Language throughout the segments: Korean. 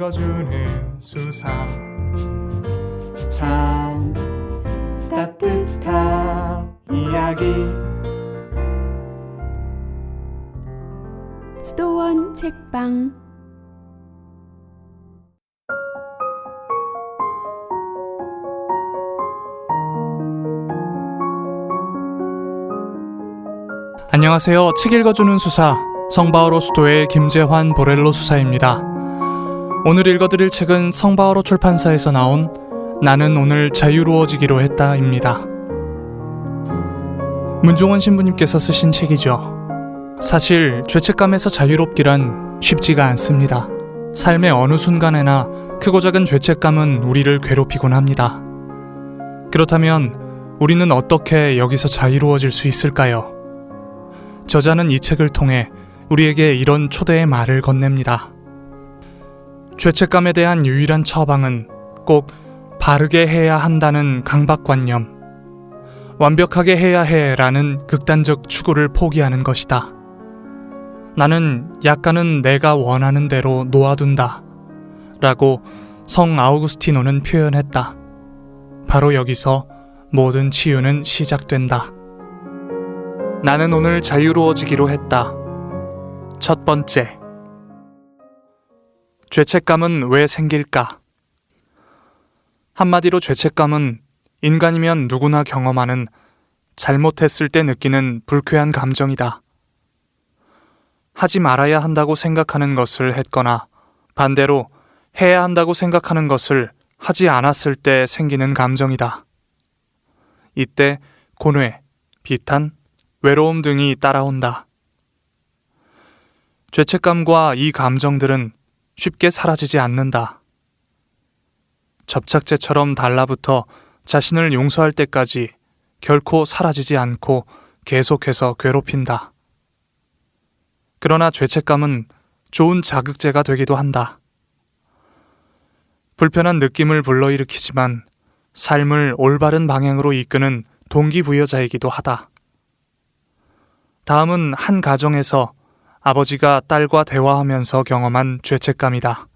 읽어주는 수사 참 따뜻한 이야기 수도원 책방. 안녕하세요. 책 읽어주는 수사 성바오로 수도의 김재환 보렐로 수사입니다. 오늘 읽어드릴 책은 성바오로 출판사에서 나온 나는 오늘 자유로워지기로 했다입니다. 문종원 신부님께서 쓰신 책이죠. 사실 죄책감에서 자유롭기란 쉽지가 않습니다. 삶의 어느 순간에나 크고 작은 죄책감은 우리를 괴롭히곤 합니다. 그렇다면 우리는 어떻게 여기서 자유로워질 수 있을까요? 저자는 이 책을 통해 우리에게 이런 초대의 말을 건넵니다. 죄책감에 대한 유일한 처방은 꼭 바르게 해야 한다는 강박관념, 완벽하게 해야 해라는 극단적 추구를 포기하는 것이다. 나는 약간은 내가 원하는 대로 놓아둔다 라고 성 아우구스티노는 표현했다. 바로 여기서 모든 치유는 시작된다. 나는 오늘 자유로워지기로 했다. 첫 번째, 죄책감은 왜 생길까? 한마디로 죄책감은 인간이면 누구나 경험하는 잘못했을 때 느끼는 불쾌한 감정이다. 하지 말아야 한다고 생각하는 것을 했거나 반대로 해야 한다고 생각하는 것을 하지 않았을 때 생기는 감정이다. 이때 고뇌, 비탄, 외로움 등이 따라온다. 죄책감과 이 감정들은 쉽게 사라지지 않는다. 접착제처럼 달라붙어 자신을 용서할 때까지 결코 사라지지 않고 계속해서 괴롭힌다. 그러나 죄책감은 좋은 자극제가 되기도 한다. 불편한 느낌을 불러일으키지만 삶을 올바른 방향으로 이끄는 동기부여자이기도 하다. 다음은 한 가정에서 아버지가 딸과 대화하면서 경험한 죄책감이다.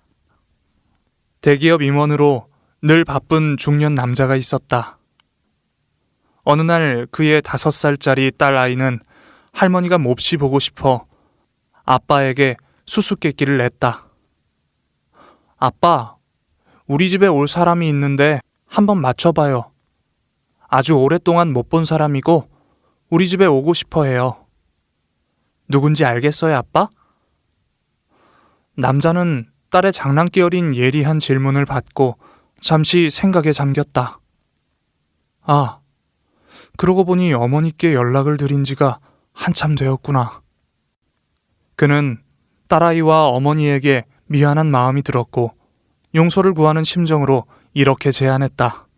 대기업 임원으로 늘 바쁜 중년 남자가 있었다. 어느 날 그의 5살짜리 딸 아이는 할머니가 몹시 보고 싶어 아빠에게 수수께끼를 냈다. 아빠, 우리 집에 올 사람이 있는데 한번 맞춰봐요. 아주 오랫동안 못 본 사람이고 우리 집에 오고 싶어 해요. 누군지 알겠어요, 아빠? 남자는 딸의 장난기 어린 예리한 질문을 받고 잠시 생각에 잠겼다. 아, 그러고 보니 어머니께 연락을 드린 지가 한참 되었구나. 그는 딸아이와 어머니에게 미안한 마음이 들었고 용서를 구하는 심정으로 이렇게 제안했다.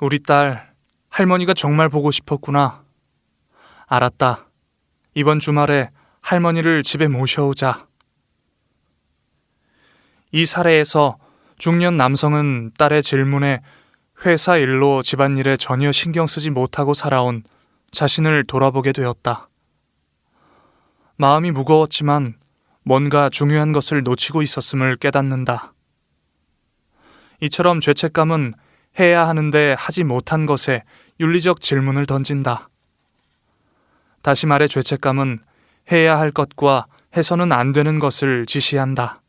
우리 딸, 할머니가 정말 보고 싶었구나. 알았다. 이번 주말에 할머니를 집에 모셔오자. 이 사례에서 중년 남성은 딸의 질문에 회사 일로 집안일에 전혀 신경 쓰지 못하고 살아온 자신을 돌아보게 되었다. 마음이 무거웠지만 뭔가 중요한 것을 놓치고 있었음을 깨닫는다. 이처럼 죄책감은 해야 하는데 하지 못한 것에 윤리적 질문을 던진다. 다시 말해 죄책감은 해야 할 것과 해서는 안 되는 것을 지시한다.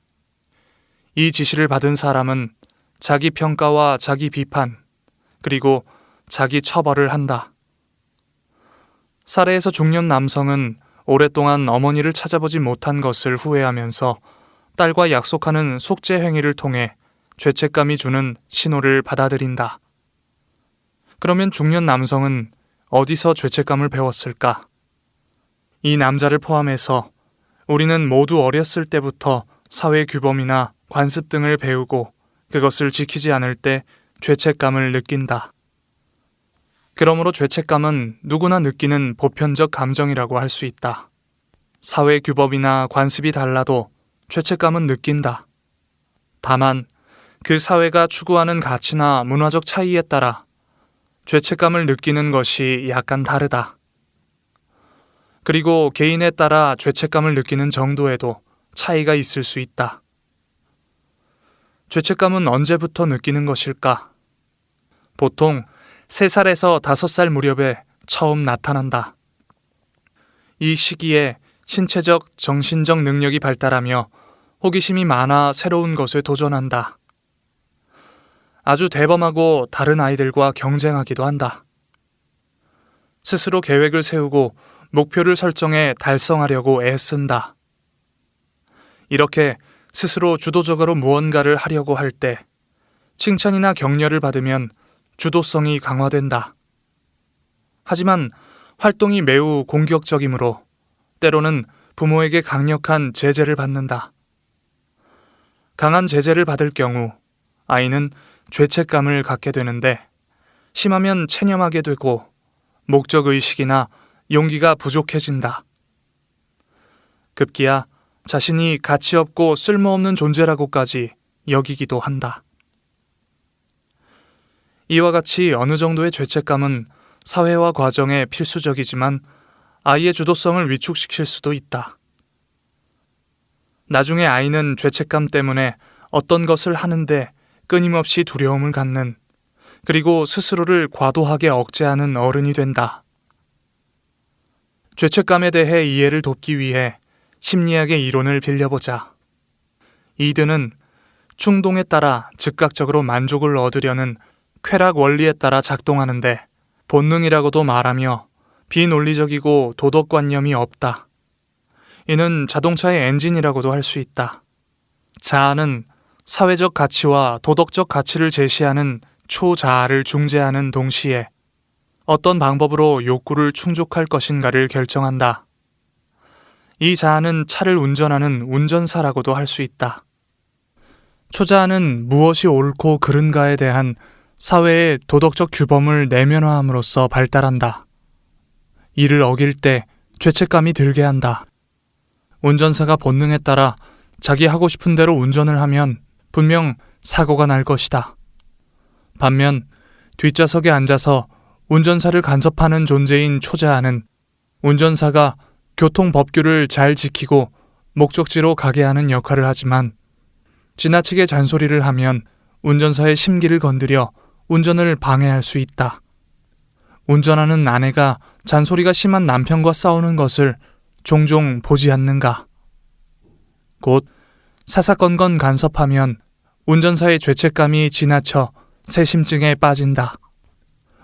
이 지시를 받은 사람은 자기 평가와 자기 비판, 그리고 자기 처벌을 한다. 사례에서 중년 남성은 오랫동안 어머니를 찾아보지 못한 것을 후회하면서 딸과 약속하는 속죄 행위를 통해 죄책감이 주는 신호를 받아들인다. 그러면 중년 남성은 어디서 죄책감을 배웠을까? 이 남자를 포함해서 우리는 모두 어렸을 때부터 사회 규범이나 관습 등을 배우고 그것을 지키지 않을 때 죄책감을 느낀다. 그러므로 죄책감은 누구나 느끼는 보편적 감정이라고 할 수 있다. 사회 규범이나 관습이 달라도 죄책감은 느낀다. 다만 그 사회가 추구하는 가치나 문화적 차이에 따라 죄책감을 느끼는 것이 약간 다르다. 그리고 개인에 따라 죄책감을 느끼는 정도에도 차이가 있을 수 있다. 죄책감은 언제부터 느끼는 것일까? 보통 3살에서 5살 무렵에 처음 나타난다. 이 시기에 신체적, 정신적 능력이 발달하며 호기심이 많아 새로운 것에 도전한다. 아주 대범하고 다른 아이들과 경쟁하기도 한다. 스스로 계획을 세우고 목표를 설정해 달성하려고 애쓴다. 이렇게 스스로 주도적으로 무언가를 하려고 할 때 칭찬이나 격려를 받으면 주도성이 강화된다. 하지만 활동이 매우 공격적이므로 때로는 부모에게 강력한 제재를 받는다. 강한 제재를 받을 경우 아이는 죄책감을 갖게 되는데 심하면 체념하게 되고 목적의식이나 용기가 부족해진다. 급기야 자신이 가치없고 쓸모없는 존재라고까지 여기기도 한다. 이와 같이 어느 정도의 죄책감은 사회화 과정에 필수적이지만 아이의 주도성을 위축시킬 수도 있다. 나중에 아이는 죄책감 때문에 어떤 것을 하는데 끊임없이 두려움을 갖는, 그리고 스스로를 과도하게 억제하는 어른이 된다. 죄책감에 대해 이해를 돕기 위해 심리학의 이론을 빌려보자. 이드는 충동에 따라 즉각적으로 만족을 얻으려는 쾌락 원리에 따라 작동하는데 본능이라고도 말하며 비논리적이고 도덕관념이 없다. 이는 자동차의 엔진이라고도 할 수 있다. 자아는 사회적 가치와 도덕적 가치를 제시하는 초자아를 중재하는 동시에 어떤 방법으로 욕구를 충족할 것인가를 결정한다. 이 자아는 차를 운전하는 운전사라고도 할 수 있다. 초자아는 무엇이 옳고 그른가에 대한 사회의 도덕적 규범을 내면화함으로써 발달한다. 이를 어길 때 죄책감이 들게 한다. 운전사가 본능에 따라 자기 하고 싶은 대로 운전을 하면 분명 사고가 날 것이다. 반면 뒷좌석에 앉아서 운전사를 간섭하는 존재인 초자아는 운전사가 교통법규를 잘 지키고 목적지로 가게 하는 역할을 하지만 지나치게 잔소리를 하면 운전사의 심기를 건드려 운전을 방해할 수 있다. 운전하는 아내가 잔소리가 심한 남편과 싸우는 것을 종종 보지 않는가? 곧 사사건건 간섭하면 운전사의 죄책감이 지나쳐 세심증에 빠진다.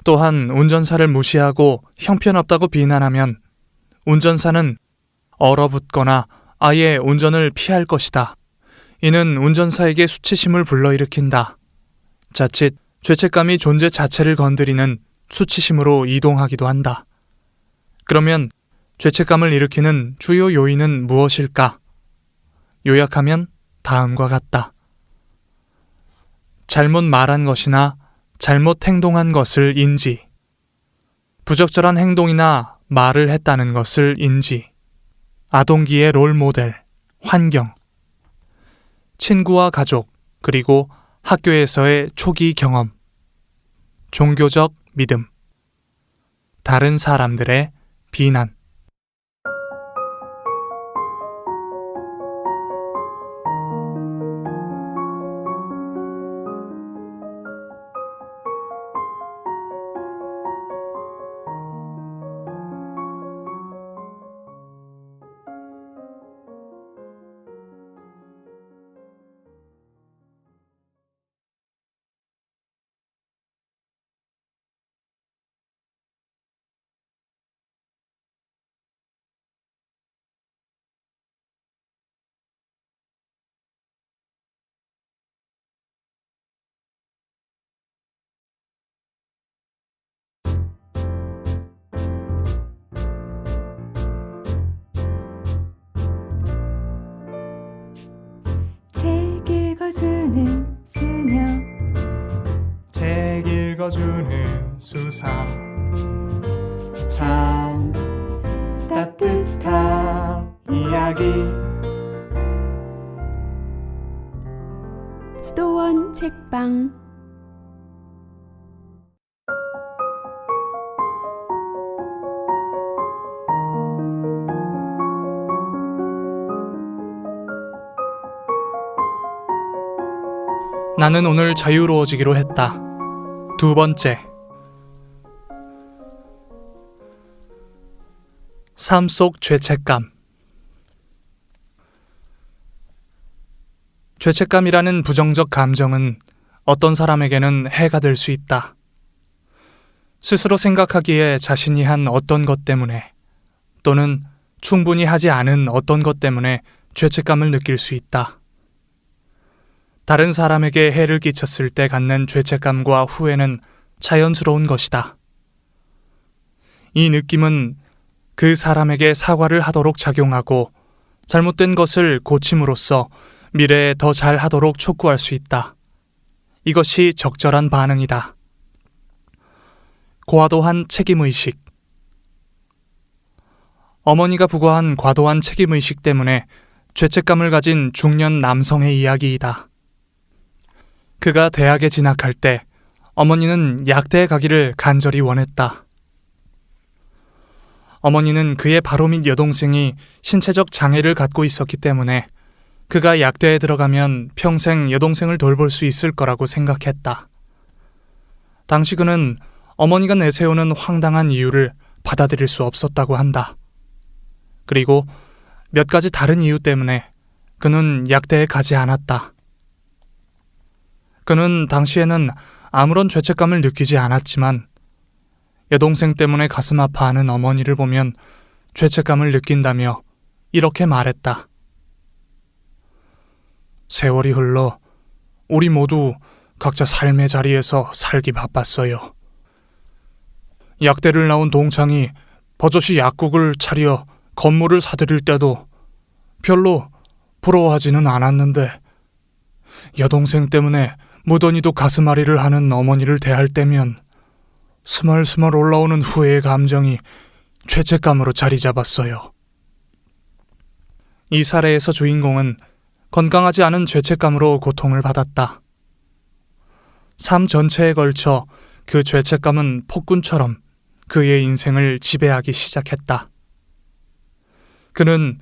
또한 운전사를 무시하고 형편없다고 비난하면 운전사는 얼어붙거나 아예 운전을 피할 것이다. 이는 운전사에게 수치심을 불러일으킨다. 자칫 죄책감이 존재 자체를 건드리는 수치심으로 이동하기도 한다. 그러면 죄책감을 일으키는 주요 요인은 무엇일까? 요약하면 다음과 같다. 잘못 말한 것이나 잘못 행동한 것을 인지, 부적절한 행동이나 말을 했다는 것을 인지, 아동기의 롤모델, 환경, 친구와 가족, 그리고 학교에서의 초기 경험, 종교적 믿음, 다른 사람들의 비난. 책 읽어주는 수녀 책 읽어주는 수사 참 따뜻한 이야기 수도원 책방. 나는 오늘 자유로워지기로 했다. 두 번째. 삶 속 죄책감. 죄책감이라는 부정적 감정은 어떤 사람에게는 해가 될 수 있다. 스스로 생각하기에 자신이 한 어떤 것 때문에 또는 충분히 하지 않은 어떤 것 때문에 죄책감을 느낄 수 있다. 다른 사람에게 해를 끼쳤을 때 갖는 죄책감과 후회는 자연스러운 것이다. 이 느낌은 그 사람에게 사과를 하도록 작용하고 잘못된 것을 고침으로써 미래에 더 잘하도록 촉구할 수 있다. 이것이 적절한 반응이다. 과도한 책임의식. 어머니가 부과한 과도한 책임의식 때문에 죄책감을 가진 중년 남성의 이야기이다. 그가 대학에 진학할 때 어머니는 약대에 가기를 간절히 원했다. 어머니는 그의 바로 밑 여동생이 신체적 장애를 갖고 있었기 때문에 그가 약대에 들어가면 평생 여동생을 돌볼 수 있을 거라고 생각했다. 당시 그는 어머니가 내세우는 황당한 이유를 받아들일 수 없었다고 한다. 그리고 몇 가지 다른 이유 때문에 그는 약대에 가지 않았다. 그는 당시에는 아무런 죄책감을 느끼지 않았지만 여동생 때문에 가슴 아파하는 어머니를 보면 죄책감을 느낀다며 이렇게 말했다. 세월이 흘러 우리 모두 각자 삶의 자리에서 살기 바빴어요. 약대를 나온 동창이 버젓이 약국을 차려 건물을 사들일 때도 별로 부러워하지는 않았는데 여동생 때문에 무던히도 가슴앓이를 하는 어머니를 대할 때면 스멀스멀 올라오는 후회의 감정이 죄책감으로 자리 잡았어요. 이 사례에서 주인공은 건강하지 않은 죄책감으로 고통을 받았다. 삶 전체에 걸쳐 그 죄책감은 폭군처럼 그의 인생을 지배하기 시작했다. 그는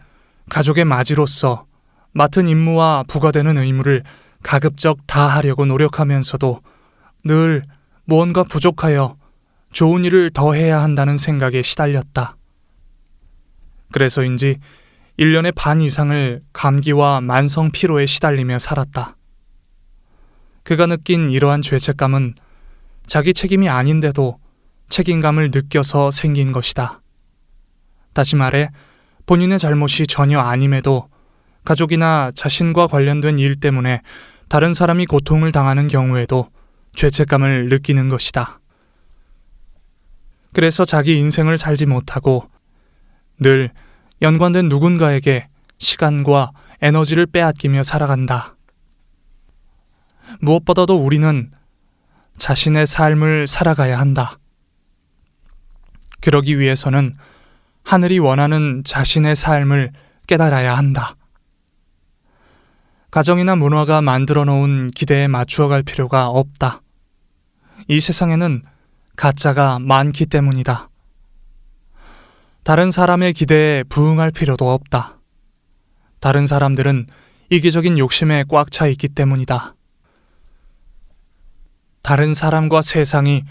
가족의 맞이로서 맡은 임무와 부과되는 의무를 가급적 다하려고 노력하면서도 늘 무언가 부족하여 좋은 일을 더 해야 한다는 생각에 시달렸다. 그래서인지 1년의 반 이상을 감기와 만성 피로에 시달리며 살았다. 그가 느낀 이러한 죄책감은 자기 책임이 아닌데도 책임감을 느껴서 생긴 것이다. 다시 말해 본인의 잘못이 전혀 아님에도 가족이나 자신과 관련된 일 때문에 다른 사람이 고통을 당하는 경우에도 죄책감을 느끼는 것이다. 그래서 자기 인생을 살지 못하고 늘 연관된 누군가에게 시간과 에너지를 빼앗기며 살아간다. 무엇보다도 우리는 자신의 삶을 살아가야 한다. 그러기 위해서는 하늘이 원하는 자신의 삶을 깨달아야 한다. 가정이나 문화가 만들어 놓은 기대에 맞추어 갈 필요가 없다. 이 세상에는 가짜가 많기 때문이다. 다른 사람의 기대에 부응할 필요도 없다. 다른 사람들은 이기적인 욕심에 꽉 차 있기 때문이다. 다른 사람과 세상이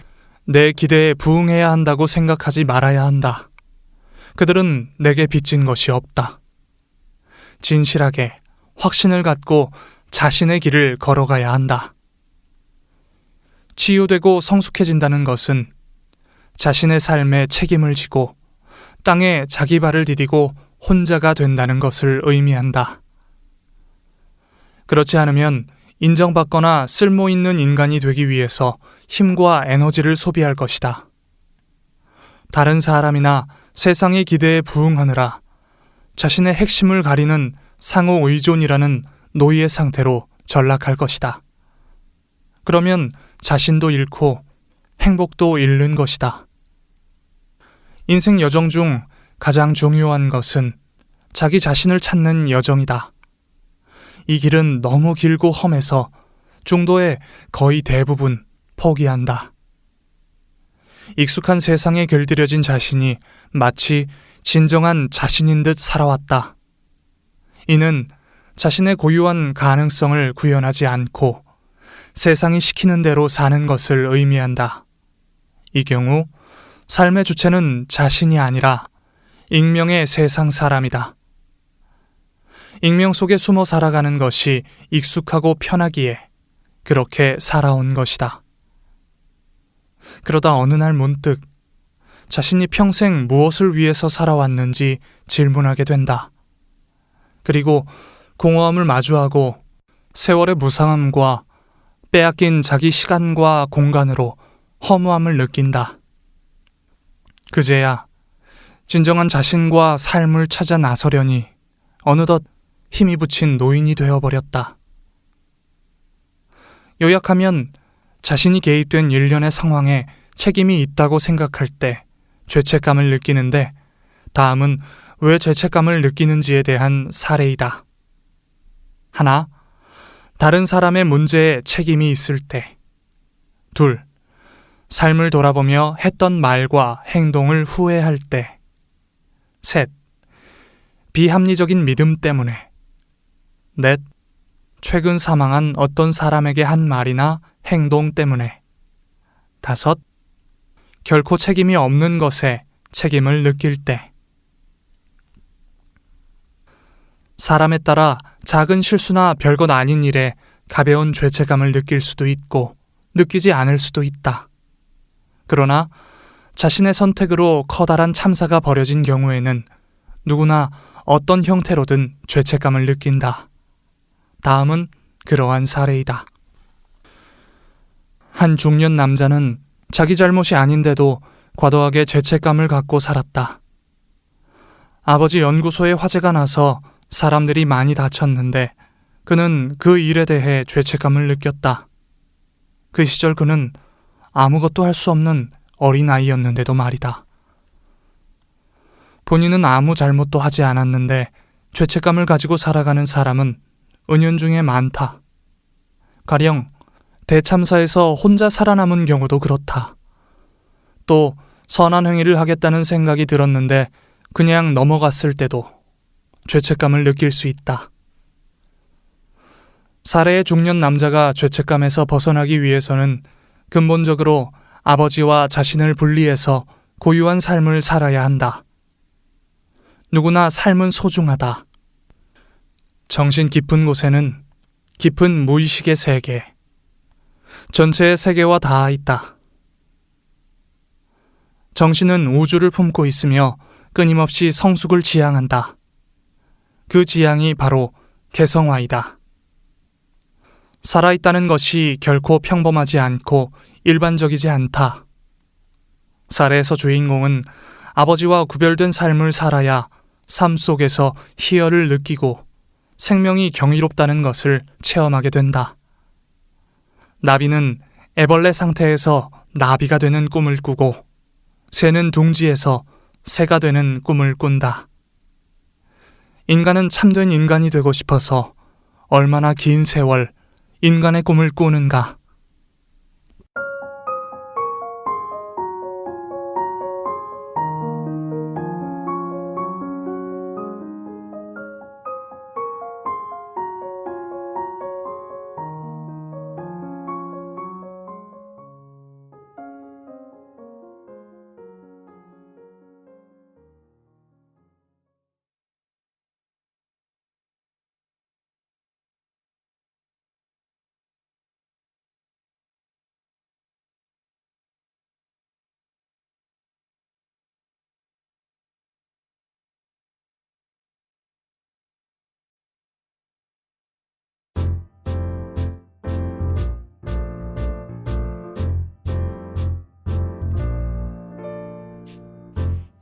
내 기대에 부응해야 한다고 생각하지 말아야 한다. 그들은 내게 빚진 것이 없다. 진실하게 확신을 갖고 자신의 길을 걸어가야 한다. 치유되고 성숙해진다는 것은 자신의 삶에 책임을 지고 땅에 자기 발을 디디고 혼자가 된다는 것을 의미한다. 그렇지 않으면 인정받거나 쓸모 있는 인간이 되기 위해서 힘과 에너지를 소비할 것이다. 다른 사람이나 세상의 기대에 부응하느라 자신의 핵심을 가리는 상호 의존이라는 노예 상태로 전락할 것이다. 그러면 자신도 잃고 행복도 잃는 것이다. 인생 여정 중 가장 중요한 것은 자기 자신을 찾는 여정이다. 이 길은 너무 길고 험해서 중도에 거의 대부분 포기한다. 익숙한 세상에 길들여진 자신이 마치 진정한 자신인 듯 살아왔다. 이는 자신의 고유한 가능성을 구현하지 않고 세상이 시키는 대로 사는 것을 의미한다. 이 경우 삶의 주체는 자신이 아니라 익명의 세상 사람이다. 익명 속에 숨어 살아가는 것이 익숙하고 편하기에 그렇게 살아온 것이다. 그러다 어느 날 문득 자신이 평생 무엇을 위해서 살아왔는지 질문하게 된다. 그리고 공허함을 마주하고 세월의 무상함과 빼앗긴 자기 시간과 공간으로 허무함을 느낀다. 그제야 진정한 자신과 삶을 찾아 나서려니 어느덧 힘이 붙인 노인이 되어버렸다. 요약하면 자신이 개입된 일련의 상황에 책임이 있다고 생각할 때 죄책감을 느끼는데, 다음은 왜 죄책감을 느끼는지에 대한 사례이다. 하나, 다른 사람의 문제에 책임이 있을 때. 둘, 삶을 돌아보며 했던 말과 행동을 후회할 때. 셋, 비합리적인 믿음 때문에. 넷, 최근 사망한 어떤 사람에게 한 말이나 행동 때문에. 다섯, 결코 책임이 없는 것에 책임을 느낄 때. 사람에 따라 작은 실수나 별것 아닌 일에 가벼운 죄책감을 느낄 수도 있고 느끼지 않을 수도 있다. 그러나 자신의 선택으로 커다란 참사가 벌어진 경우에는 누구나 어떤 형태로든 죄책감을 느낀다. 다음은 그러한 사례이다. 한 중년 남자는 자기 잘못이 아닌데도 과도하게 죄책감을 갖고 살았다. 아버지 연구소에 화재가 나서 사람들이 많이 다쳤는데 그는 그 일에 대해 죄책감을 느꼈다. 그 시절 그는 아무것도 할 수 없는 어린아이였는데도 말이다. 본인은 아무 잘못도 하지 않았는데 죄책감을 가지고 살아가는 사람은 은연중에 많다. 가령 대참사에서 혼자 살아남은 경우도 그렇다. 또 선한 행위를 하겠다는 생각이 들었는데 그냥 넘어갔을 때도 죄책감을 느낄 수 있다. 사례의 중년 남자가 죄책감에서 벗어나기 위해서는 근본적으로 아버지와 자신을 분리해서 고유한 삶을 살아야 한다. 누구나 삶은 소중하다. 정신 깊은 곳에는 깊은 무의식의 세계, 전체의 세계와 닿아 있다. 정신은 우주를 품고 있으며 끊임없이 성숙을 지향한다. 그 지향이 바로 개성화이다. 살아있다는 것이 결코 평범하지 않고 일반적이지 않다. 사례에서 주인공은 아버지와 구별된 삶을 살아야 삶 속에서 희열을 느끼고 생명이 경이롭다는 것을 체험하게 된다. 나비는 애벌레 상태에서 나비가 되는 꿈을 꾸고 새는 둥지에서 새가 되는 꿈을 꾼다. 인간은 참된 인간이 되고 싶어서 얼마나 긴 세월 인간의 꿈을 꾸는가.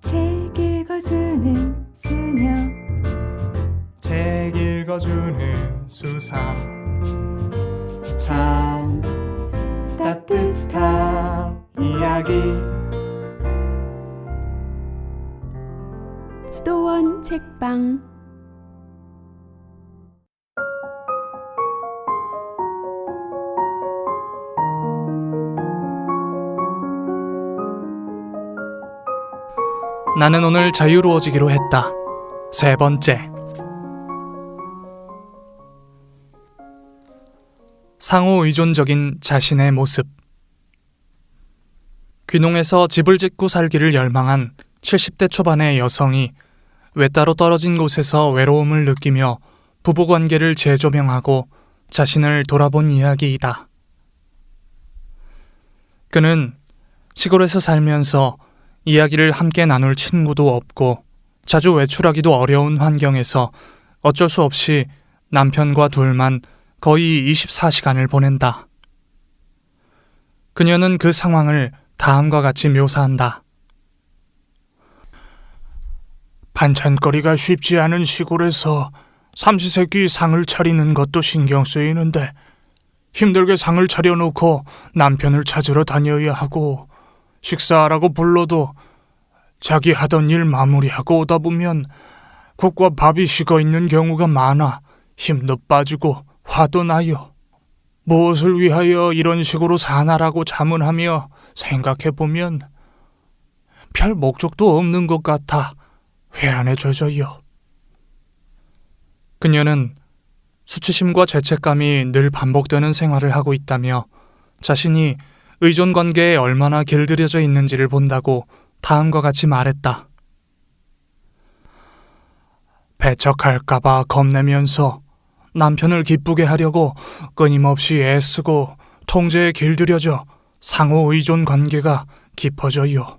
책 읽어주는 수녀. 책 읽어주는 수사. 참 따뜻한 이야기. 수도원 책방. 나는 오늘 자유로워지기로 했다. 세 번째. 상호 의존적인 자신의 모습. 귀농에서 집을 짓고 살기를 열망한 70대 초반의 여성이 외따로 떨어진 곳에서 외로움을 느끼며 부부관계를 재조명하고 자신을 돌아본 이야기이다. 그는 시골에서 살면서 이야기를 함께 나눌 친구도 없고 자주 외출하기도 어려운 환경에서 어쩔 수 없이 남편과 둘만 거의 24시간을 보낸다. 그녀는 그 상황을 다음과 같이 묘사한다. 반찬거리가 쉽지 않은 시골에서 삼시세끼 상을 차리는 것도 신경 쓰이는데 힘들게 상을 차려놓고 남편을 찾으러 다녀야 하고 식사하라고 불러도 자기 하던 일 마무리하고 오다 보면 국과 밥이 식어 있는 경우가 많아 힘도 빠지고 화도 나요. 무엇을 위하여 이런 식으로 사나라고 자문하며 생각해보면 별 목적도 없는 것 같아 회한에 젖어요. 그녀는 수치심과 죄책감이 늘 반복되는 생활을 하고 있다며 자신이 의존 관계에 얼마나 길들여져 있는지를 본다고 다음과 같이 말했다. 배척할까봐 겁내면서 남편을 기쁘게 하려고 끊임없이 애쓰고 통제에 길들여져 상호 의존 관계가 깊어져요.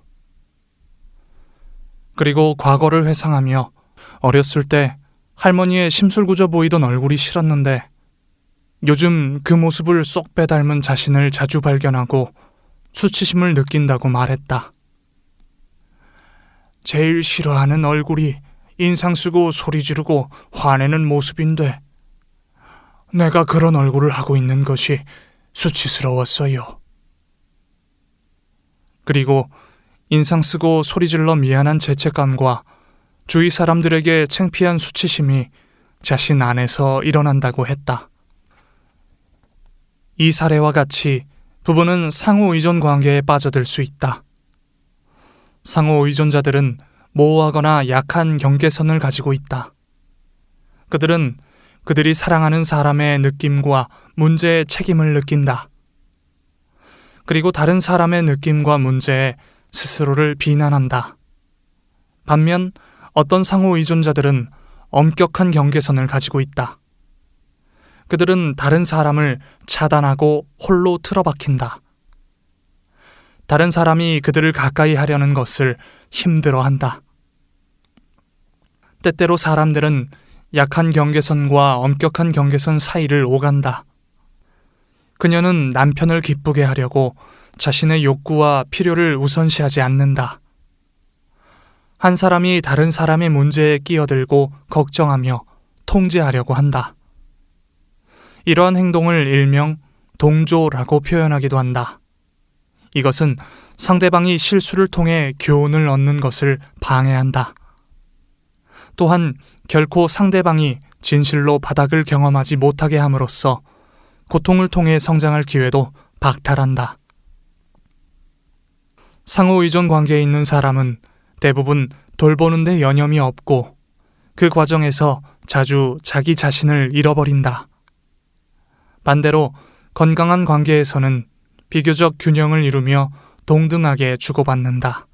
그리고 과거를 회상하며 어렸을 때 할머니의 심술궂어 보이던 얼굴이 싫었는데 요즘 그 모습을 쏙 빼닮은 자신을 자주 발견하고 수치심을 느낀다고 말했다. 제일 싫어하는 얼굴이 인상 쓰고 소리 지르고 화내는 모습인데 내가 그런 얼굴을 하고 있는 것이 수치스러웠어요. 그리고 인상 쓰고 소리질러 미안한 죄책감과 주위 사람들에게 창피한 수치심이 자신 안에서 일어난다고 했다. 이 사례와 같이 부부는 상호 의존 관계에 빠져들 수 있다. 상호 의존자들은 모호하거나 약한 경계선을 가지고 있다. 그들은 그들이 사랑하는 사람의 느낌과 문제에 책임을 느낀다. 그리고 다른 사람의 느낌과 문제에 스스로를 비난한다. 반면 어떤 상호 의존자들은 엄격한 경계선을 가지고 있다. 그들은 다른 사람을 차단하고 홀로 틀어박힌다. 다른 사람이 그들을 가까이 하려는 것을 힘들어한다. 때때로 사람들은 약한 경계선과 엄격한 경계선 사이를 오간다. 그녀는 남편을 기쁘게 하려고 자신의 욕구와 필요를 우선시하지 않는다. 한 사람이 다른 사람의 문제에 끼어들고 걱정하며 통제하려고 한다. 이러한 행동을 일명 동조라고 표현하기도 한다. 이것은 상대방이 실수를 통해 교훈을 얻는 것을 방해한다. 또한 결코 상대방이 진실로 바닥을 경험하지 못하게 함으로써 고통을 통해 성장할 기회도 박탈한다. 상호 의존 관계에 있는 사람은 대부분 돌보는 데 여념이 없고 그 과정에서 자주 자기 자신을 잃어버린다. 반대로 건강한 관계에서는 비교적 균형을 이루며 동등하게 주고받는다.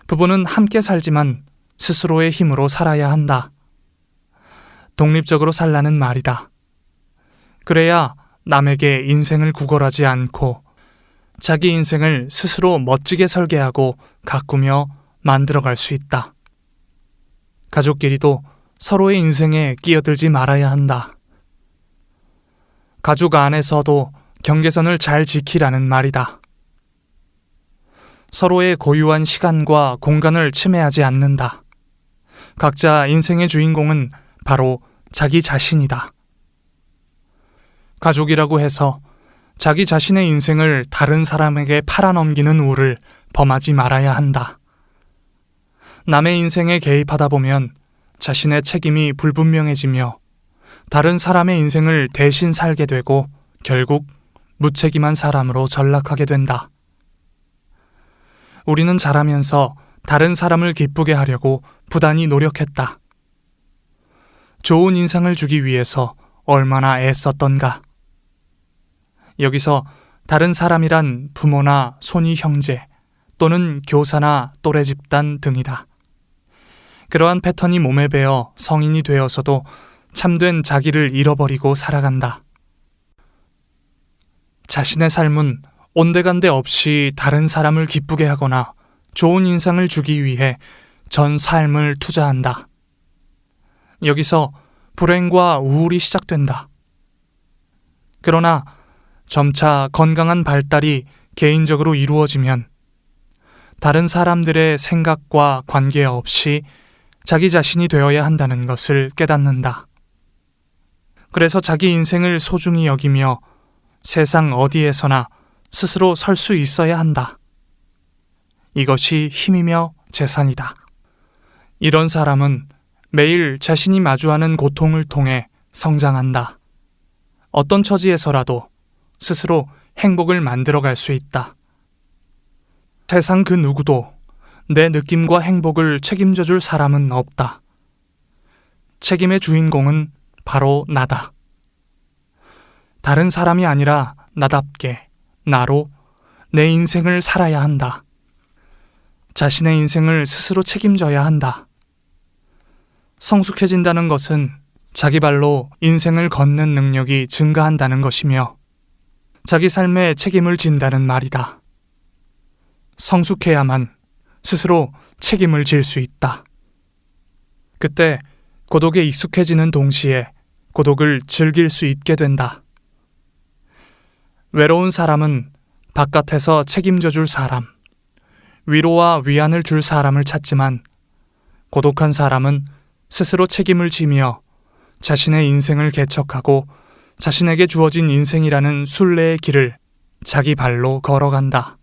부부는 함께 살지만 스스로의 힘으로 살아야 한다. 독립적으로 살라는 말이다. 그래야 남에게 인생을 구걸하지 않고 자기 인생을 스스로 멋지게 설계하고 가꾸며 만들어갈 수 있다. 가족끼리도 서로의 인생에 끼어들지 말아야 한다. 가족 안에서도 경계선을 잘 지키라는 말이다. 서로의 고유한 시간과 공간을 침해하지 않는다. 각자 인생의 주인공은 바로 자기 자신이다. 가족이라고 해서 자기 자신의 인생을 다른 사람에게 팔아넘기는 우를 범하지 말아야 한다. 남의 인생에 개입하다 보면 자신의 책임이 불분명해지며 다른 사람의 인생을 대신 살게 되고 결국 무책임한 사람으로 전락하게 된다. 우리는 자라면서 다른 사람을 기쁘게 하려고 부단히 노력했다. 좋은 인상을 주기 위해서 얼마나 애썼던가. 여기서 다른 사람이란 부모나 손위 형제 또는 교사나 또래 집단 등이다. 그러한 패턴이 몸에 배어 성인이 되어서도 참된 자기를 잃어버리고 살아간다. 자신의 삶은 온데간데 없이 다른 사람을 기쁘게 하거나 좋은 인상을 주기 위해 전 삶을 투자한다. 여기서 불행과 우울이 시작된다. 그러나 점차 건강한 발달이 개인적으로 이루어지면 다른 사람들의 생각과 관계없이 자기 자신이 되어야 한다는 것을 깨닫는다. 그래서 자기 인생을 소중히 여기며 세상 어디에서나 스스로 설 수 있어야 한다. 이것이 힘이며 재산이다. 이런 사람은 매일 자신이 마주하는 고통을 통해 성장한다. 어떤 처지에서라도 스스로 행복을 만들어갈 수 있다. 세상 그 누구도 내 느낌과 행복을 책임져 줄 사람은 없다. 책임의 주인공은 바로 나다. 다른 사람이 아니라 나답게, 나로 내 인생을 살아야 한다. 자신의 인생을 스스로 책임져야 한다. 성숙해진다는 것은 자기 발로 인생을 걷는 능력이 증가한다는 것이며 자기 삶에 책임을 진다는 말이다. 성숙해야만 스스로 책임을 질 수 있다. 그때 고독에 익숙해지는 동시에 고독을 즐길 수 있게 된다. 외로운 사람은 바깥에서 책임져 줄 사람, 위로와 위안을 줄 사람을 찾지만 고독한 사람은 스스로 책임을 지며 자신의 인생을 개척하고 자신에게 주어진 인생이라는 순례의 길을 자기 발로 걸어간다.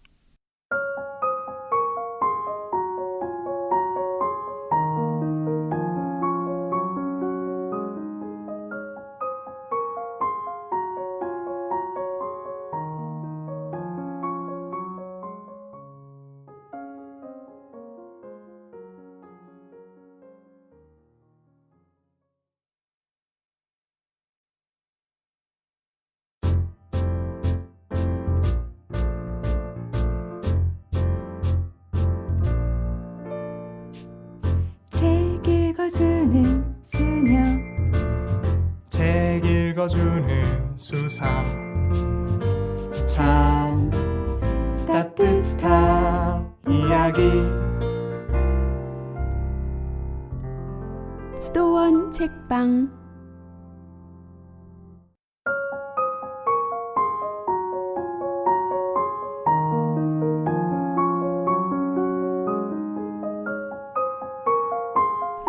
책 읽어주는 수녀 책 읽어주는 수사 참 따뜻한 이야기 수도원 책방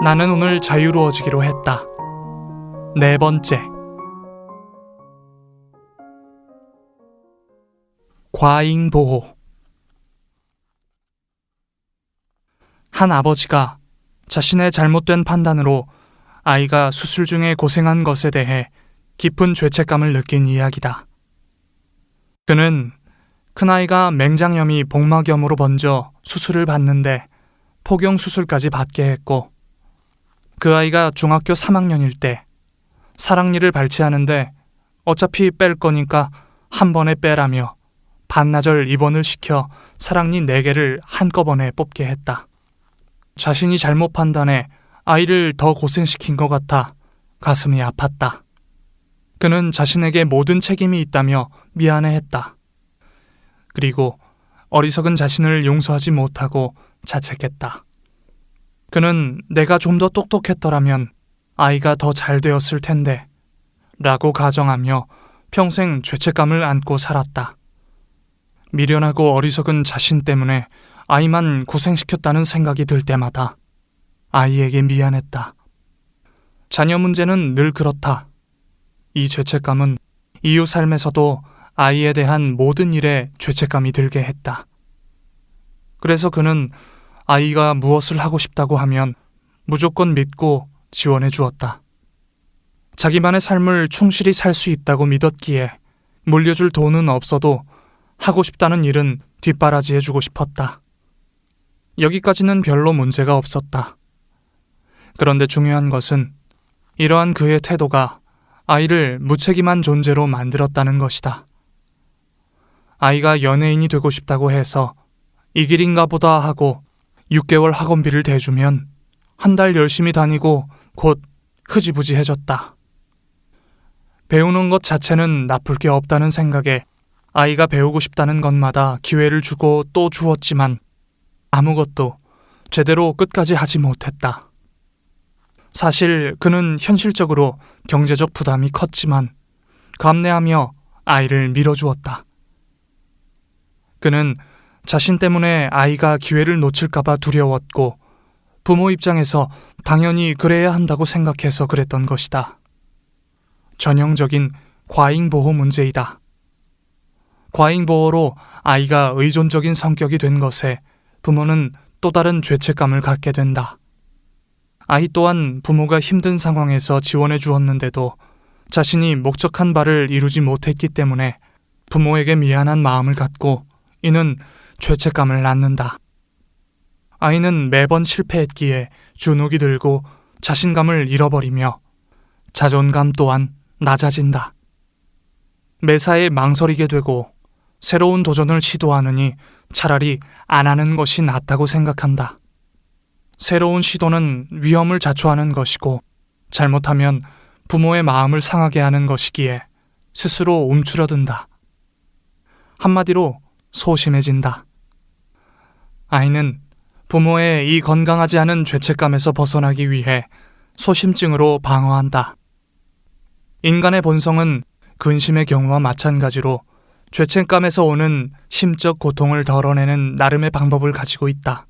나는 오늘 자유로워지기로 했다. 4번째. 과잉보호. 한 아버지가 자신의 잘못된 판단으로 아이가 수술 중에 고생한 것에 대해 깊은 죄책감을 느낀 이야기다. 그는 큰아이가 맹장염이 복막염으로 번져 수술을 받는데 포경 수술까지 받게 했고 그 아이가 중학교 3학년일 때 사랑니를 발치하는데 어차피 뺄 거니까 한 번에 빼라며 반나절 입원을 시켜 사랑니 4개를 한꺼번에 뽑게 했다. 자신이 잘못 판단해 아이를 더 고생시킨 것 같아 가슴이 아팠다. 그는 자신에게 모든 책임이 있다며 미안해했다. 그리고 어리석은 자신을 용서하지 못하고 자책했다. 그는 내가 좀 더 똑똑했더라면 아이가 더 잘 되었을 텐데 라고 가정하며 평생 죄책감을 안고 살았다. 미련하고 어리석은 자신 때문에 아이만 고생시켰다는 생각이 들 때마다 아이에게 미안했다. 자녀 문제는 늘 그렇다. 이 죄책감은 이후 삶에서도 아이에 대한 모든 일에 죄책감이 들게 했다. 그래서 그는 아이가 무엇을 하고 싶다고 하면 무조건 믿고 지원해 주었다. 자기만의 삶을 충실히 살 수 있다고 믿었기에 물려줄 돈은 없어도 하고 싶다는 일은 뒷바라지해 주고 싶었다. 여기까지는 별로 문제가 없었다. 그런데 중요한 것은 이러한 그의 태도가 아이를 무책임한 존재로 만들었다는 것이다. 아이가 연예인이 되고 싶다고 해서 이 길인가 보다 하고 6개월 학원비를 대주면 한 달 열심히 다니고 곧 흐지부지해졌다. 배우는 것 자체는 나쁠 게 없다는 생각에 아이가 배우고 싶다는 것마다 기회를 주고 또 주었지만 아무것도 제대로 끝까지 하지 못했다. 사실 그는 현실적으로 경제적 부담이 컸지만 감내하며 아이를 밀어주었다. 그는 자신 때문에 아이가 기회를 놓칠까봐 두려웠고 부모 입장에서 당연히 그래야 한다고 생각해서 그랬던 것이다. 전형적인 과잉보호 문제이다. 과잉보호로 아이가 의존적인 성격이 된 것에 부모는 또 다른 죄책감을 갖게 된다. 아이 또한 부모가 힘든 상황에서 지원해 주었는데도 자신이 목적한 바를 이루지 못했기 때문에 부모에게 미안한 마음을 갖고 이는 죄책감을 낳는다. 아이는 매번 실패했기에 주눅이 들고 자신감을 잃어버리며 자존감 또한 낮아진다. 매사에 망설이게 되고 새로운 도전을 시도하느니 차라리 안 하는 것이 낫다고 생각한다. 새로운 시도는 위험을 자초하는 것이고 잘못하면 부모의 마음을 상하게 하는 것이기에 스스로 움츠러든다. 한마디로 소심해진다. 아이는 부모의 이 건강하지 않은 죄책감에서 벗어나기 위해 소심증으로 방어한다. 인간의 본성은 근심의 경우와 마찬가지로 죄책감에서 오는 심적 고통을 덜어내는 나름의 방법을 가지고 있다.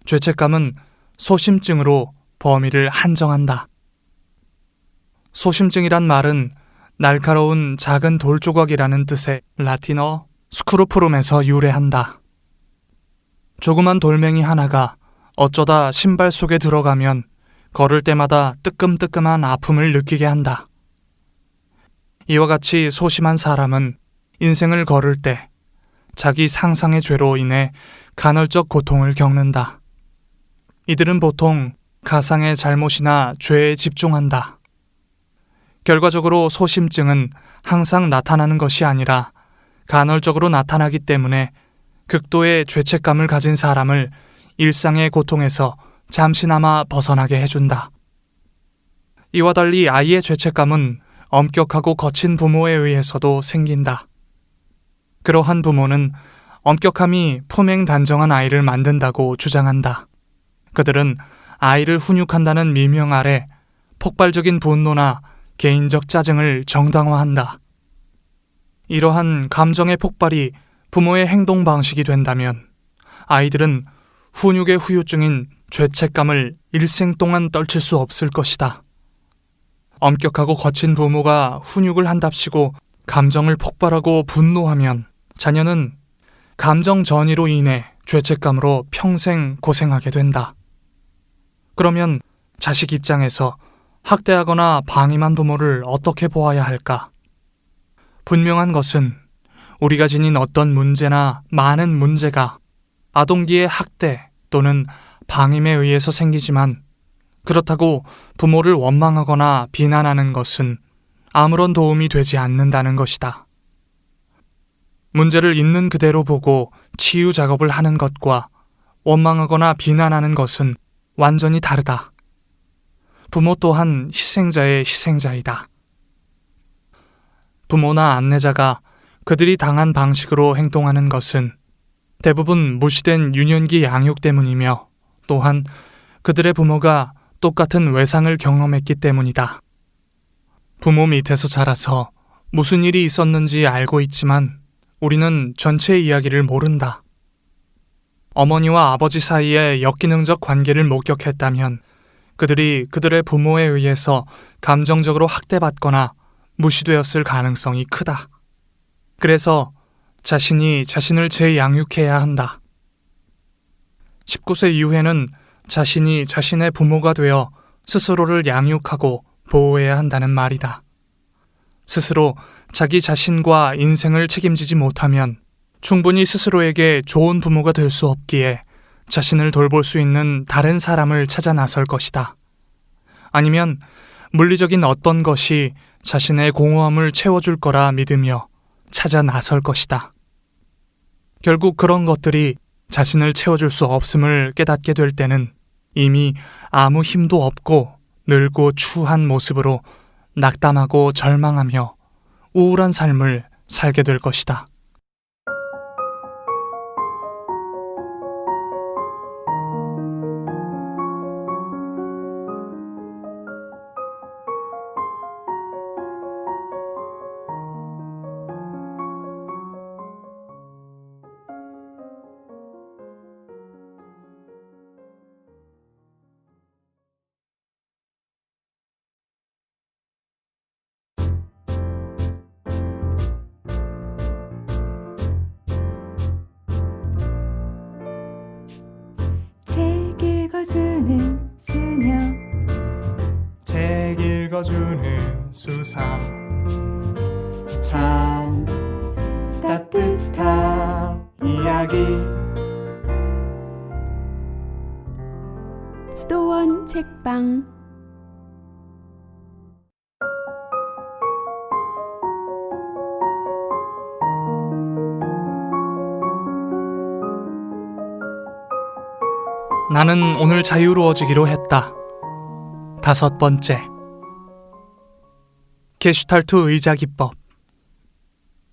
죄책감은 소심증으로 범위를 한정한다. 소심증이란 말은 날카로운 작은 돌조각이라는 뜻의 라틴어 스크루프룸에서 유래한다. 조그만 돌멩이 하나가 어쩌다 신발 속에 들어가면 걸을 때마다 뜨끔뜨끔한 아픔을 느끼게 한다. 이와 같이 소심한 사람은 인생을 걸을 때 자기 상상의 죄로 인해 간헐적 고통을 겪는다. 이들은 보통 가상의 잘못이나 죄에 집중한다. 결과적으로 소심증은 항상 나타나는 것이 아니라 간헐적으로 나타나기 때문에 극도의 죄책감을 가진 사람을 일상의 고통에서 잠시나마 벗어나게 해준다. 이와 달리 아이의 죄책감은 엄격하고 거친 부모에 의해서도 생긴다. 그러한 부모는 엄격함이 품행단정한 아이를 만든다고 주장한다. 그들은 아이를 훈육한다는 미명 아래 폭발적인 분노나 개인적 짜증을 정당화한다. 이러한 감정의 폭발이 부모의 행동 방식이 된다면 아이들은 훈육의 후유증인 죄책감을 일생 동안 떨칠 수 없을 것이다. 엄격하고 거친 부모가 훈육을 한답시고 감정을 폭발하고 분노하면 자녀는 감정 전이로 인해 죄책감으로 평생 고생하게 된다. 그러면 자식 입장에서 학대하거나 방임한 부모를 어떻게 보아야 할까? 분명한 것은 우리가 지닌 어떤 문제나 많은 문제가 아동기의 학대 또는 방임에 의해서 생기지만 그렇다고 부모를 원망하거나 비난하는 것은 아무런 도움이 되지 않는다는 것이다. 문제를 있는 그대로 보고 치유 작업을 하는 것과 원망하거나 비난하는 것은 완전히 다르다. 부모 또한 희생자의 희생자이다. 부모나 안내자가 그들이 당한 방식으로 행동하는 것은 대부분 무시된 유년기 양육 때문이며 또한 그들의 부모가 똑같은 외상을 경험했기 때문이다. 부모 밑에서 자라서 무슨 일이 있었는지 알고 있지만 우리는 전체 이야기를 모른다. 어머니와 아버지 사이의 역기능적 관계를 목격했다면 그들이 그들의 부모에 의해서 감정적으로 학대받거나 무시되었을 가능성이 크다. 그래서 자신이 자신을 재양육해야 한다. 19세 이후에는 자신이 자신의 부모가 되어 스스로를 양육하고 보호해야 한다는 말이다. 스스로 자기 자신과 인생을 책임지지 못하면 충분히 스스로에게 좋은 부모가 될 수 없기에 자신을 돌볼 수 있는 다른 사람을 찾아 나설 것이다. 아니면 물리적인 어떤 것이 자신의 공허함을 채워줄 거라 믿으며 찾아 나설 것이다. 결국 그런 것들이 자신을 채워줄 수 없음을 깨닫게 될 때는 이미 아무 힘도 없고 늙고 추한 모습으로 낙담하고 절망하며 우울한 삶을 살게 될 것이다. 책 읽어주는 수녀 책 읽어주는 수사 참 따뜻한 이야기 수도원 책방 나는 오늘 자유로워지기로 했다. 5번째. 게슈탈트 의자 기법.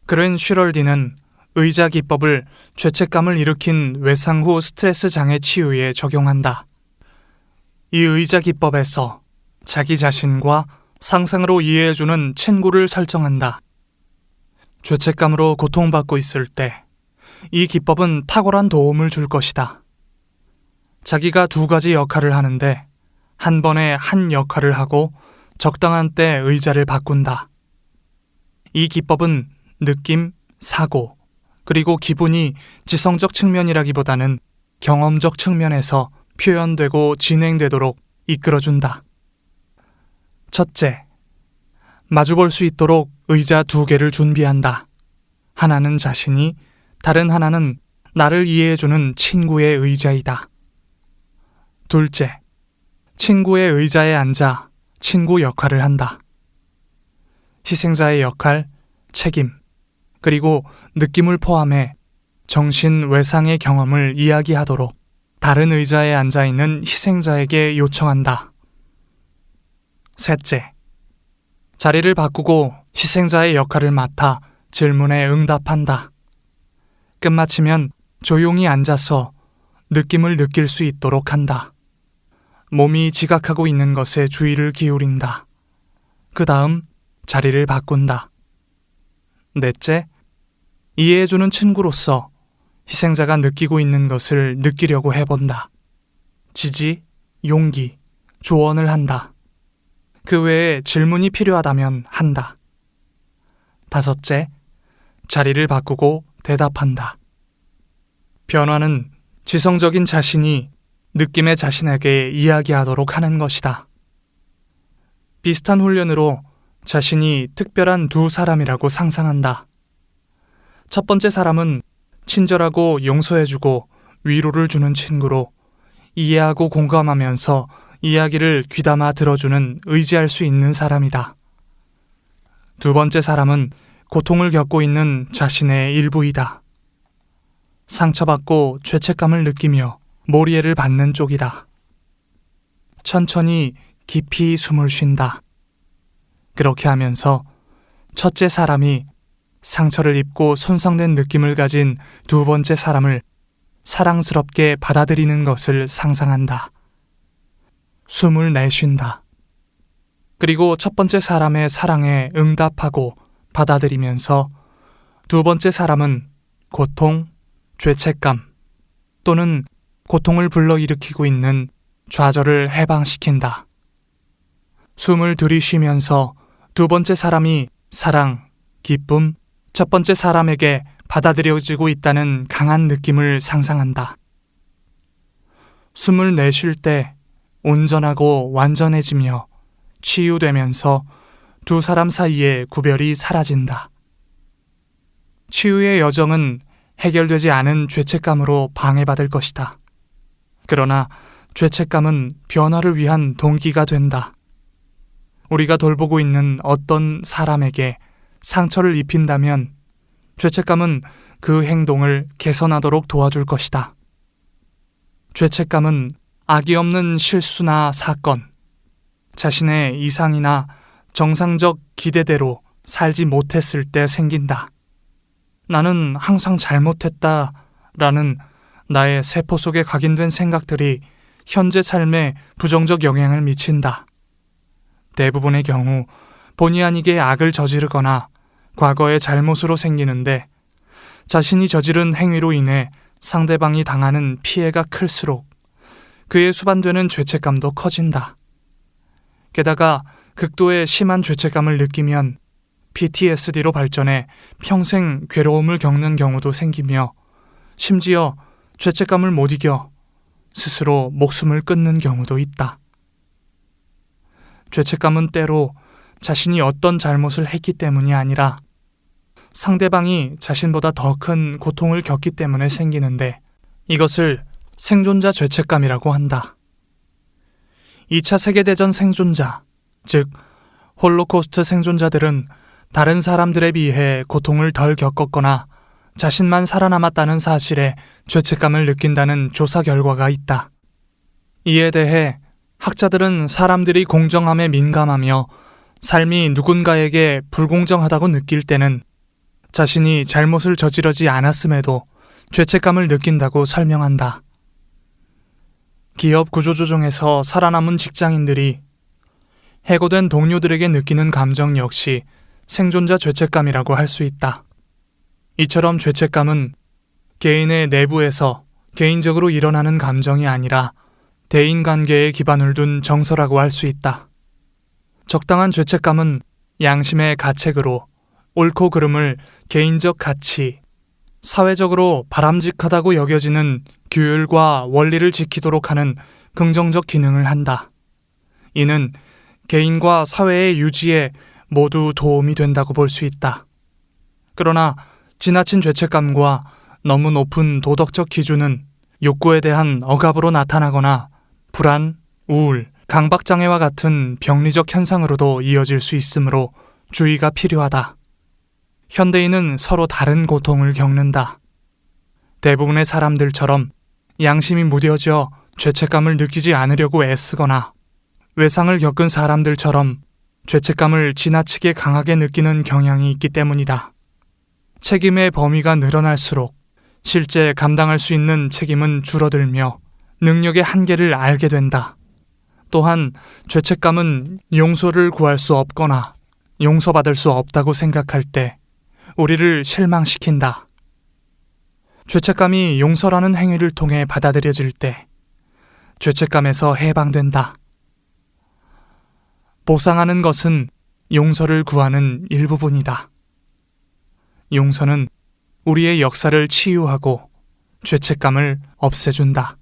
그렌 슈럴디는 의자 기법을 죄책감을 일으킨 외상 후 스트레스 장애 치유에 적용한다. 이 의자 기법에서 자기 자신과 상상으로 이해해주는 친구를 설정한다. 죄책감으로 고통받고 있을 때 이 기법은 탁월한 도움을 줄 것이다. 자기가 2가지 역할을 하는데 한 번에 한 역할을 하고 적당한 때 의자를 바꾼다. 이 기법은 느낌, 사고, 그리고 기분이 지성적 측면이라기보다는 경험적 측면에서 표현되고 진행되도록 이끌어준다. 첫째, 마주볼 수 있도록 의자 2개를 준비한다. 하나는 자신이, 다른 하나는 나를 이해해주는 친구의 의자이다. 둘째, 친구의 의자에 앉아 친구 역할을 한다. 희생자의 역할, 책임, 그리고 느낌을 포함해 정신 외상의 경험을 이야기하도록 다른 의자에 앉아있는 희생자에게 요청한다. 셋째, 자리를 바꾸고 희생자의 역할을 맡아 질문에 응답한다. 끝마치면 조용히 앉아서 느낌을 느낄 수 있도록 한다. 몸이 지각하고 있는 것에 주의를 기울인다. 그 다음 자리를 바꾼다. 넷째, 이해해주는 친구로서 희생자가 느끼고 있는 것을 느끼려고 해본다. 지지, 용기, 조언을 한다. 그 외에 질문이 필요하다면 한다. 5째, 자리를 바꾸고 대답한다. 변화는 지성적인 자신이 느낌의 자신에게 이야기하도록 하는 것이다. 비슷한 훈련으로 자신이 특별한 2 사람이라고 상상한다. 첫 번째 사람은 친절하고 용서해주고 위로를 주는 친구로 이해하고 공감하면서 이야기를 귀담아 들어주는 의지할 수 있는 사람이다. 2번째 사람은 고통을 겪고 있는 자신의 일부이다. 상처받고 죄책감을 느끼며 모리애를 받는 쪽이다. 천천히 깊이 숨을 쉰다. 그렇게 하면서 첫째 사람이 상처를 입고 손상된 느낌을 가진 2번째 사람을 사랑스럽게 받아들이는 것을 상상한다. 숨을 내쉰다. 그리고 첫 번째 사람의 사랑에 응답하고 받아들이면서 2번째 사람은 고통, 죄책감 또는 고통을 불러일으키고 있는 좌절을 해방시킨다. 숨을 들이쉬면서 2번째 사람이 사랑, 기쁨, 첫 번째 사람에게 받아들여지고 있다는 강한 느낌을 상상한다. 숨을 내쉴 때 온전하고 완전해지며 치유되면서 2 사람 사이의 구별이 사라진다. 치유의 여정은 해결되지 않은 죄책감으로 방해받을 것이다. 그러나 죄책감은 변화를 위한 동기가 된다. 우리가 돌보고 있는 어떤 사람에게 상처를 입힌다면 죄책감은 그 행동을 개선하도록 도와줄 것이다. 죄책감은 악의 없는 실수나 사건, 자신의 이상이나 정상적 기대대로 살지 못했을 때 생긴다. 나는 항상 잘못했다 라는 나의 세포 속에 각인된 생각들이 현재 삶에 부정적 영향을 미친다. 대부분의 경우 본의 아니게 악을 저지르거나 과거의 잘못으로 생기는데 자신이 저지른 행위로 인해 상대방이 당하는 피해가 클수록 그에 수반되는 죄책감도 커진다. 게다가 극도의 심한 죄책감을 느끼면 PTSD로 발전해 평생 괴로움을 겪는 경우도 생기며 심지어 죄책감을 못 이겨 스스로 목숨을 끊는 경우도 있다. 죄책감은 때로 자신이 어떤 잘못을 했기 때문이 아니라 상대방이 자신보다 더 큰 고통을 겪기 때문에 생기는데 이것을 생존자 죄책감이라고 한다. 2차 세계대전 생존자, 즉 홀로코스트 생존자들은 다른 사람들에 비해 고통을 덜 겪었거나 자신만 살아남았다는 사실에 죄책감을 느낀다는 조사 결과가 있다. 이에 대해 학자들은 사람들이 공정함에 민감하며 삶이 누군가에게 불공정하다고 느낄 때는 자신이 잘못을 저지르지 않았음에도 죄책감을 느낀다고 설명한다. 기업 구조조정에서 살아남은 직장인들이 해고된 동료들에게 느끼는 감정 역시 생존자 죄책감이라고 할 수 있다. 이처럼 죄책감은 개인의 내부에서 개인적으로 일어나는 감정이 아니라 대인관계에 기반을 둔 정서라고 할 수 있다. 적당한 죄책감은 양심의 가책으로 옳고 그름을 개인적 가치, 사회적으로 바람직하다고 여겨지는 규율과 원리를 지키도록 하는 긍정적 기능을 한다. 이는 개인과 사회의 유지에 모두 도움이 된다고 볼 수 있다. 그러나 지나친 죄책감과 너무 높은 도덕적 기준은 욕구에 대한 억압으로 나타나거나 불안, 우울, 강박장애와 같은 병리적 현상으로도 이어질 수 있으므로 주의가 필요하다. 현대인은 서로 다른 고통을 겪는다. 대부분의 사람들처럼 양심이 무뎌져 죄책감을 느끼지 않으려고 애쓰거나 외상을 겪은 사람들처럼 죄책감을 지나치게 강하게 느끼는 경향이 있기 때문이다. 책임의 범위가 늘어날수록 실제 감당할 수 있는 책임은 줄어들며 능력의 한계를 알게 된다. 또한 죄책감은 용서를 구할 수 없거나 용서받을 수 없다고 생각할 때 우리를 실망시킨다. 죄책감이 용서라는 행위를 통해 받아들여질 때 죄책감에서 해방된다. 보상하는 것은 용서를 구하는 일부분이다. 용서는 우리의 역사를 치유하고 죄책감을 없애준다.